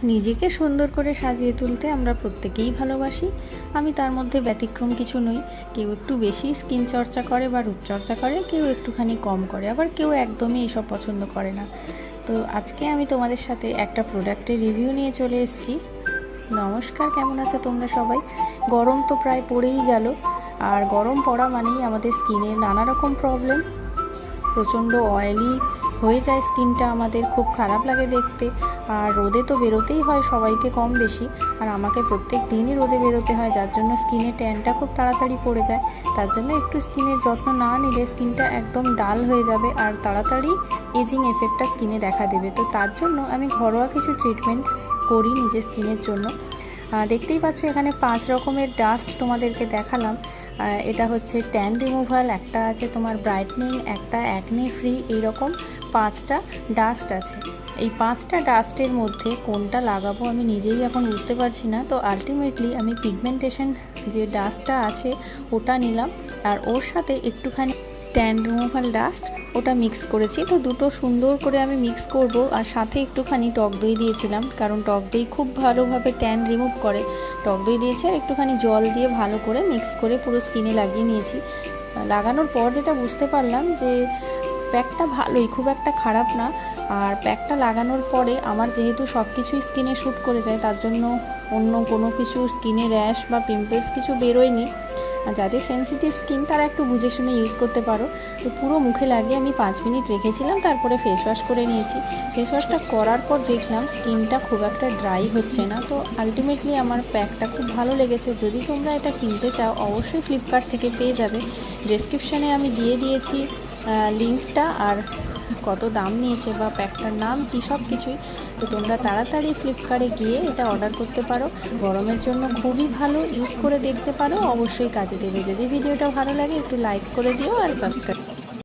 নিজেকে সুন্দর করে সাজিয়ে তুলতে আমরা প্রত্যেকেই ভালোবাসি। আমি তার মধ্যে ব্যতিক্রম কিছু নই। কেউ একটু বেশি স্কিন চর্চা করে বা রূপচর্চা করে, কেউ একটুখানি কম করে, আবার কেউ একদমই এসব পছন্দ করে না। তো আজকে আমি তোমাদের সাথে একটা প্রোডাক্টের রিভিউ নিয়ে চলে এসেছি। নমস্কার, কেমন আছো তোমরা সবাই? গরম তো প্রায় পড়েই গেল, আর গরম পড়া মানেই আমাদের স্কিনের নানা রকম প্রবলেম। প্রচণ্ড অয়েলি হয়ে যায় স্কিনটা, আমাদের খুব খারাপ লাগে দেখতে। আর রোদে তো বেরোতেই হয় সবাইকে কম বেশি, আর আমাকে প্রত্যেক দিনই রোদে বেরোতে হয়, যার জন্য স্কিনে ট্যানটা খুব তাড়াতাড়ি পড়ে যায়। তার জন্য একটু স্কিনের যত্ন না নিলে স্কিনটা একদম ডাল হয়ে যাবে, আর তাড়াতাড়ি এজিং এফেক্টটা স্কিনে দেখা দেবে। তো তার জন্য আমি ঘরোয়া কিছু ট্রিটমেন্ট করি নিজের স্কিনের জন্য। দেখতেই পাচ্ছ এখানে 5 রকমের ডাস্ট তোমাদেরকে দেখালাম। এটা হচ্ছে ট্যান রিমুভাল, একটা আছে তোমার ব্রাইটনিং, একটা অ্যাকনে ফ্রি, এইরকম 5টা ডাস্ট আছে। এই 5টা ডাস্টের মধ্যে কোনটা লাগাবো আমি নিজেই এখন বুঝতে পারছি না। তো আলটিমেটলি আমি পিগমেন্টেশন যে ডাস্টটা আছে ওটা নিলাম, আর ওর সাথে একটুখানি ট্যান রিমুভাল ডাস্ট ওটা মিক্স করেছি। তো দুটো সুন্দর করে আমি মিক্স করব, আর সাথে একটুখানি টক দই দিয়েছিলাম, কারণ টক দই খুব ভালোভাবে ট্যান রিমুভ করে। টক দই দিয়েছি, আর একটুখানি জল দিয়ে ভালো করে মিক্স করে পুরো স্কিনে লাগিয়ে নিয়েছি। লাগানোর পর যেটা বুঝতে পারলাম যে প্যাকটা ভালোই, খুব একটা খারাপ না। আর প্যাকটা লাগানোর পরে আমার যেহেতু সব কিছুই স্কিনে শ্যুট করে যায়, তার জন্য অন্য কোনো কিছু স্কিনে র্যাশ বা পিম্পলস কিছু বেরোয়নি। যাদের সেন্সিটিভ স্কিন তারা একটু বুঝে শুনে ইউজ করতে পারো। তো পুরো মুখে লাগিয়ে আমি 5 মিনিট রেখেছিলাম, তারপরে ফেস ওয়াশ করে নিয়েছি। ফেস ওয়াশটা করার পর দেখলাম স্কিনটা খুব একটা ড্রাই হচ্ছে না। তো আলটিমেটলি আমার প্যাকটা খুব ভালো লেগেছে। যদি তোমরা এটা কিনতে চাও অবশ্যই ফ্লিপকার্ট থেকে পেয়ে যাবে। ডেসক্রিপশানে আমি দিয়ে দিয়েছি লিঙ্কটা, আর কত দাম নিয়েছে বা প্যাকটার নাম কী সব কিছুই। তো তোমরা তাড়াতাড়ি ফ্লিপকার্টে গিয়ে এটা অর্ডার করতে পারো। গরমের জন্য খুবই ভালো, ইউজ করে দেখতে পারো, অবশ্যই কাজে দেবে। যদি ভিডিওটা ভালো লাগে একটু লাইক করে দিও আর সাবস্ক্রাইব।